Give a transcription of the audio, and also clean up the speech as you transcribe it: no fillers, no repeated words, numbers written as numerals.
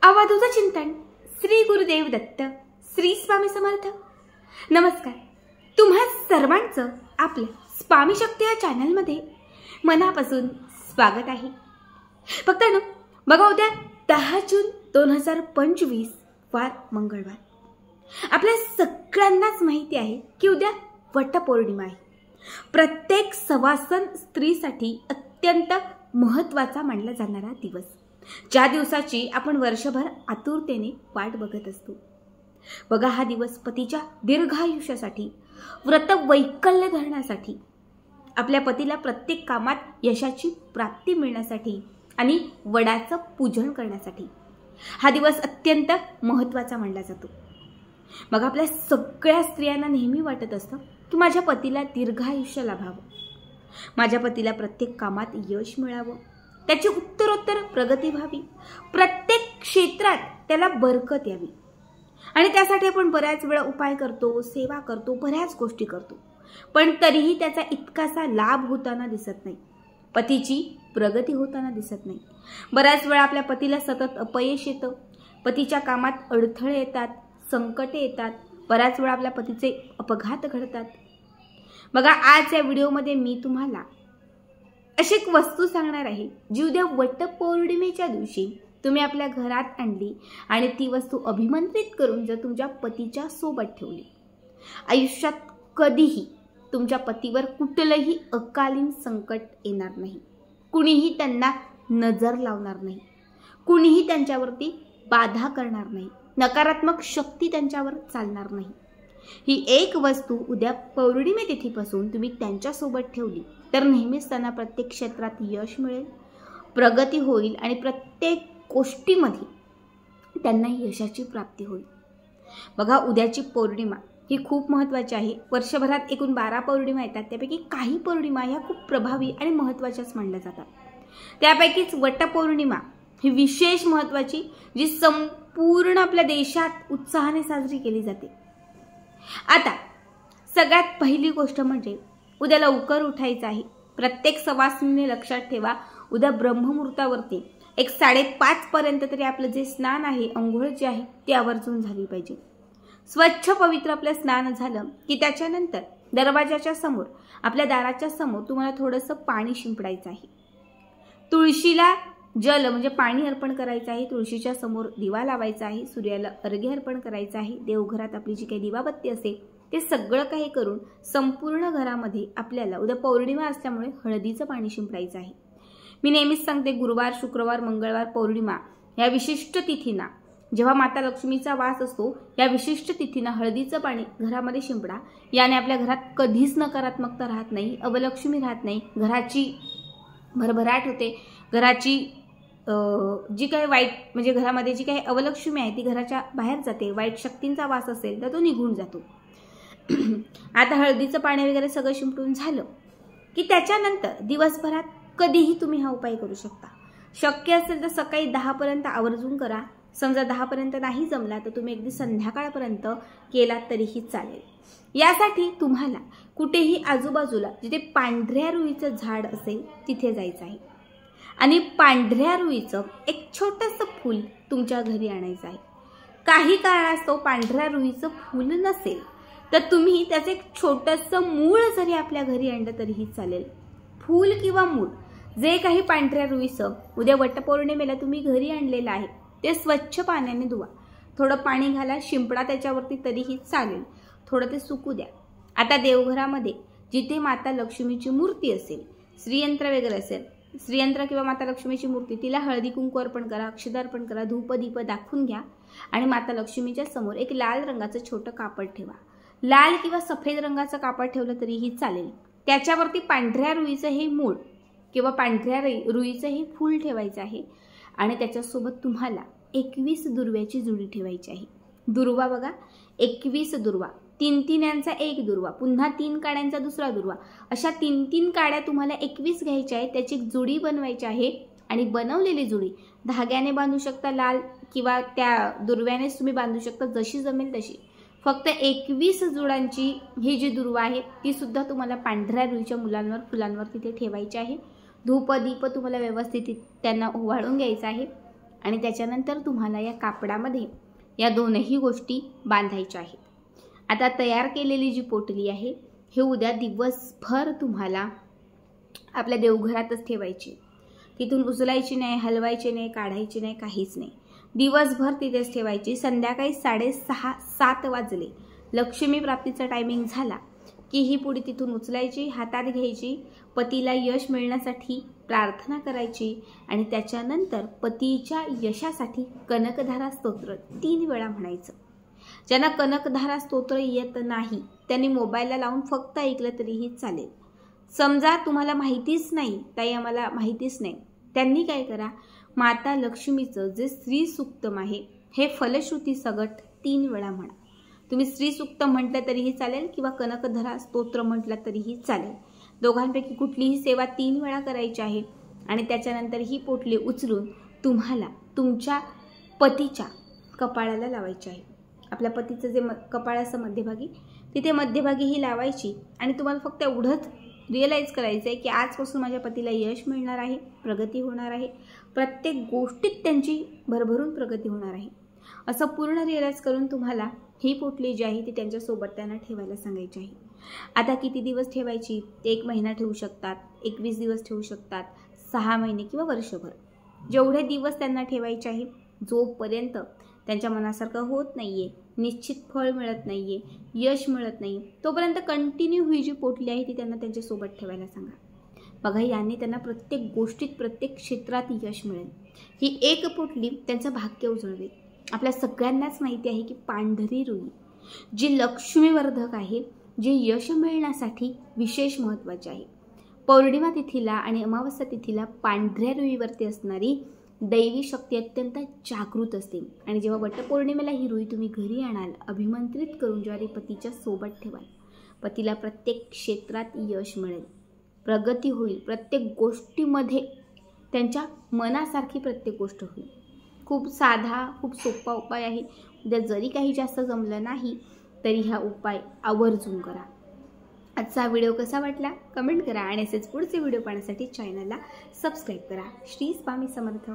अवधूत चिंतन श्री गुरुदेव दत्त श्री स्वामी समर्थ। नमस्कार, तुम्हा सर्वांचं आपल्या स्वामी शक्ती या चॅनल मध्ये मनापासून स्वागत आहे। फक्त बघा, उद्या 10 जून 2025 वार मंगळवार। आपल्या सगळ्यांनाच माहिती आहे की उद्या वटपौर्णिमा आहे। प्रत्येक सवासन स्त्रीसाठी अत्यंत महत्त्वाचा मानला जाणारा दिवस, ज्या दिवसाची आपण वर्षभर आतुरतेने वाट बघत असतो। बघा, हा दिवस पतीच्या दीर्घायुष्यासाठी, व्रत वैकल्य धरण्यासाठी, आपल्या पतीला प्रत्येक कामात यशाची प्राप्ती मिळण्यासाठी आणि वडाचं पूजन करण्यासाठी हा दिवस अत्यंत महत्त्वाचा मानला जातो। मग आपल्या सगळ्या स्त्रियांना नेहमी वाटत असतं की माझ्या पतीला दीर्घायुष्य लाभावं, माझ्या पतीला प्रत्येक कामात यश मिळावं, त्याची उत्तरोत्तर प्रगती व्हावी, प्रत्येक क्षेत्रात त्याला बरकत यावी। आणि त्यासाठी आपण बऱ्याच वेळा उपाय करतो, सेवा करतो, बऱ्याच गोष्टी करतो, पण तरीही त्याचा इतकासा लाभ होताना दिसत नाही, पतीची प्रगती होताना दिसत नाही। बऱ्याच वेळा आपल्या पतीला सतत अपयश येतं, पतीच्या कामात अडथळे येतात, संकटे येतात, बऱ्याच वेळा आपल्या पतीचे अपघात घडतात। बघा, आज या व्हिडिओमध्ये मी तुम्हाला अशी एक वस्तू सांगणार आहे जी उद्या वटपौर्णिमेच्या दिवशी तुम्ही आपल्या घरात आणली आणि ती वस्तू अभिमंत्रित करून जर तुमच्या पतीच्या सोबत ठेवली, आयुष्यात कधीही तुमच्या पतीवर कुठलंही अकालीन संकट येणार नाही, कुणीही त्यांना नजर लावणार नाही, कुणीही त्यांच्यावरती बाधा करणार नाही, नकारात्मक शक्ती त्यांच्यावर चालणार नाही। ही एक वस्तू उद्या पौर्णिमे तिथीपासून तुम्ही त्यांच्यासोबत ठेवली तर नेहमीच त्यांना प्रत्येक क्षेत्रात यश मिळेल, प्रगती होईल आणि प्रत्येक गोष्टीमध्ये त्यांना यशाची प्राप्ती होईल। बघा, उद्याची पौर्णिमा ही खूप महत्त्वाची आहे। वर्षभरात एकूण 12 पौर्णिमा येतात, त्यापैकी काही पौर्णिमा ह्या खूप प्रभावी आणि महत्त्वाच्याच मानल्या जातात। त्यापैकीच वटपौर्णिमा ही विशेष महत्त्वाची, जी संपूर्ण आपल्या देशात उत्साहाने साजरी केली जाते। आता सगळ्यात पहिली गोष्ट म्हणजे उद्या लवकर उठायचं आहे। प्रत्येक सवासिनीने लक्षात ठेवा, उद्या ब्रह्ममुहूर्तावरती 5:30 पर्यंत तरी आपलं जे स्नान आहे, अंघोळ जी आहे ती आवर्जून झाली पाहिजे। स्वच्छ पवित्र आपलं स्नान झालं की त्याच्यानंतर दरवाजाच्या समोर, आपल्या दाराच्या समोर तुम्हाला थोडंसं पाणी शिंपडायचं आहे। तुळशीला जल म्हणजे पाणी अर्पण करायचं आहे, तुळशीच्या समोर दिवा लावायचा आहे, सूर्याला अर्घ्य अर्पण करायचं आहे, देवघरात आपली जी काही दिवाबत्ती असेल ते सगळं काही करून संपूर्ण घरामध्ये आपल्याला उद्या पौर्णिमा असल्यामुळे हळदीचं पाणी शिंपडायचं आहे। मी नेहमीच सांगते, गुरुवार, शुक्रवार, मंगळवार, पौर्णिमा या विशिष्ट तिथींना, जेव्हा माता लक्ष्मीचा वास असतो, या विशिष्ट तिथींना हळदीचं पाणी घरामध्ये शिंपडा। याने आपल्या घरात कधीच नकारात्मकता राहत नाही, अवलक्ष्मी राहत नाही, घराची भरभराट होते, घराची जी काही वाईट म्हणजे घरामध्ये जी काही अवलक्ष्मी आहे ती घराच्या बाहेर जाते, वाईट शक्तींचा वास असेल तर तो निघून जातो। आता हळदीचं पाणी वगैरे सगळं शिंपडून झालं की त्याच्यानंतर दिवसभरात कधीही तुम्ही हा उपाय करू शकता। शक्य असेल तर सकाळी 10 पर्यंत आवर्जून करा, समजा 10 पर्यंत नाही जमला तर तुम्ही अगदी संध्याकाळपर्यंत केलात तरीही चालेल। यासाठी तुम्हाला कुठेही आजूबाजूला जिथे पांढऱ्या रुईचं झाड असेल तिथे जायचं आहे आणि पांढऱ्या रुईचं एक छोटंसं फूल तुमच्या घरी आणायचं आहे। काही कारणास्तव पांढऱ्या रुईचं फूल नसेल तर तुम्ही त्याचं एक छोटंसं मूळ जरी आपल्या घरी आणलं तरीही चालेल। फूल किंवा मूळ जे काही पांढऱ्या रुईचं उद्या वटपौर्णिमेला तुम्ही घरी आणलेलं आहे ते स्वच्छ पाण्याने धुवा, थोडं पाणी घाला, शिंपडा त्याच्यावरती तरीही चालेल, थोडं ते सुकू द्या। आता देवघरामध्ये जिथे माता लक्ष्मीची मूर्ती असेल, श्रीयंत्र वगैरे असेल, श्रीयंत्र किंवा माता लक्ष्मीची मूर्ती, तिला हळदी कुंकू अर्पण करा, अक्षता अर्पण करा, धूप दीप दाखवून घ्या आणि माता लक्ष्मीच्या समोर एक लाल रंगाचं छोटं कापड ठेवा। लाल किंवा सफेद रंगाचं कापड ठेवलं तरीही चालेल। त्याच्यावरती पांढऱ्या रुईचं हे मूळ किंवा पांढऱ्या रुईचं हे फूल ठेवायचं आहे आणि त्याच्यासोबत तुम्हाला 21 दुर्व्याची जुडी ठेवायची आहे। दुर्वा बघा, 21 दुर्वा, 3 यांचा एक दुर्वा, पुन्हा 3 काड्यांचा दुसरा दुर्वा, अशा 3 काड्या तुम्हाला 21 घ्यायच्या आहेत। त्याची एक जुडी बनवायची आहे आणि बनवलेली जुडी धाग्याने बांधू शकता, लाल किंवा त्या दुर्व्यानेच तुम्ही बांधू शकता, जशी जमेल तशी। फक्त 21 जुडांची ही जी दुर्वा आहे ती सुद्धा तुम्हाला पांढऱ्या रुईच्या मुलांवर, फुलांवर तिथे ठेवायची आहे। धूप दीप तुम्हाला व्यवस्थित त्यांना ओवाळून घ्यायचं आहे आणि त्याच्यानंतर तुम्हाला या कापडामध्ये या दोनही गोष्टी बांधायच्या आहेत. आता तयार केलेली जी पोटली आहे हे उद्या दिवसभर तुम्हाला आपल्या देवघरातच ठेवायची. तिथून उचलायची नाही, हलवायची नाही, काढायची नाही, काहीच नाही. दिवसभर तिथेच ठेवायची. संध्याकाळी 6:30-7 वाजले, लक्ष्मी प्राप्तीचा टायमिंग झाला की ही पुडी तिथून उचलायची, हातात घ्यायची, पतीला यश मिळण्यासाठी प्रार्थना करायची आणि त्याच्यानंतर पतीच्या यशासाठी कनकधारा स्तोत्र 3 वेळा म्हणायचं. ज्यांना कनकधारा स्तोत्र येत नाही त्यांनी मोबाईलला लावून फक्त ऐकलं तरीही चालेल. समजा तुम्हाला माहितीच नाही, ताई आम्हाला माहितीच नाही, त्यांनी काय करा, माता लक्ष्मीचं जे श्री सूक्तम आहे हे फलश्रुती सगट 3 वेळा म्हणा. तुम्ही श्री सूक्त म्हटलं तरीही चालेल किंवा कनकधारा स्तोत्र म्हटलं तरीही चालेल. दोघांपैकी कुठलीही सेवा 3 वेळा करायची आहे आणि त्याच्यानंतर ही पोटली उचलून तुम्हाला तुमच्या पतीच्या कपाळाला लावायची आहे. आपल्या पतीचं जे कपाळाचं मध्यभागी, तिथे मध्यभागी ही लावायची आणि तुम्हाला फक्त एवढंच रिअलाईज करायचं आहे की आजपासून माझ्या पतीला यश मिळणार आहे, प्रगती होणार आहे, प्रत्येक गोष्टीत त्यांची भरभरून प्रगती होणार आहे. असं पूर्ण रिअलाईज करून तुम्हाला ही पोटली जी आहे ती त्यांच्यासोबत त्यांना ठेवायला सांगायची आहे. आता किती दिवस ठेवायची? 1 महिना ठेवू शकतात, 21 दिवस ठेवू शकतात, 6 महिने किंवा वर्षभर. जेवढे दिवस त्यांना ठेवायचे आहे, जोपर्यंत त्यांच्या मनासारखं होत नाहीये, निश्चित फळ मिळत नाहीये, यश मिळत नाही, तोपर्यंत कंटिन्यू ही जी पोटली आहे ती त्यांना त्यांच्यासोबत ठेवायला सांगा. बघा, याने त्यांना प्रत्येक गोष्टीत, प्रत्येक क्षेत्रात यश मिळेल. ही एक पोटली त्यांचं भाग्य उजळवेल. आपल्या सगळ्यांनाच माहिती आहे की पांढरी रुई जी लक्ष्मीवर्धक आहे, जी यश मिळण्यासाठी विशेष महत्त्वाची आहे. पौर्णिमा तिथीला आणि अमावस्या तिथीला पांढऱ्या रुईवरती असणारी दैवी शक्ती अत्यंत जागृत असते आणि जेव्हा वटपौर्णिमेला ही रुई तुम्ही घरी आणाल, अभिमंत्रित करून जेव्हा पतीच्या सोबत ठेवाल, पतीला प्रत्येक क्षेत्रात यश मिळेल, प्रगती होईल, प्रत्येक गोष्टीमध्ये त्यांच्या मनासारखी प्रत्येक गोष्ट होईल. खूप साधा, खूप सोपा उपाय आहे. उद्या जरी काही जास्त जमलं नाही तरी हा उपाय आवर्जून करा. आजचा व्हिडिओ कसा वाटला कमेंट करा आणि असेच पुढचे व्हिडिओ पाहण्यासाठी चॅनलला सबस्क्राईब करा. श्री स्वामी समर्थ.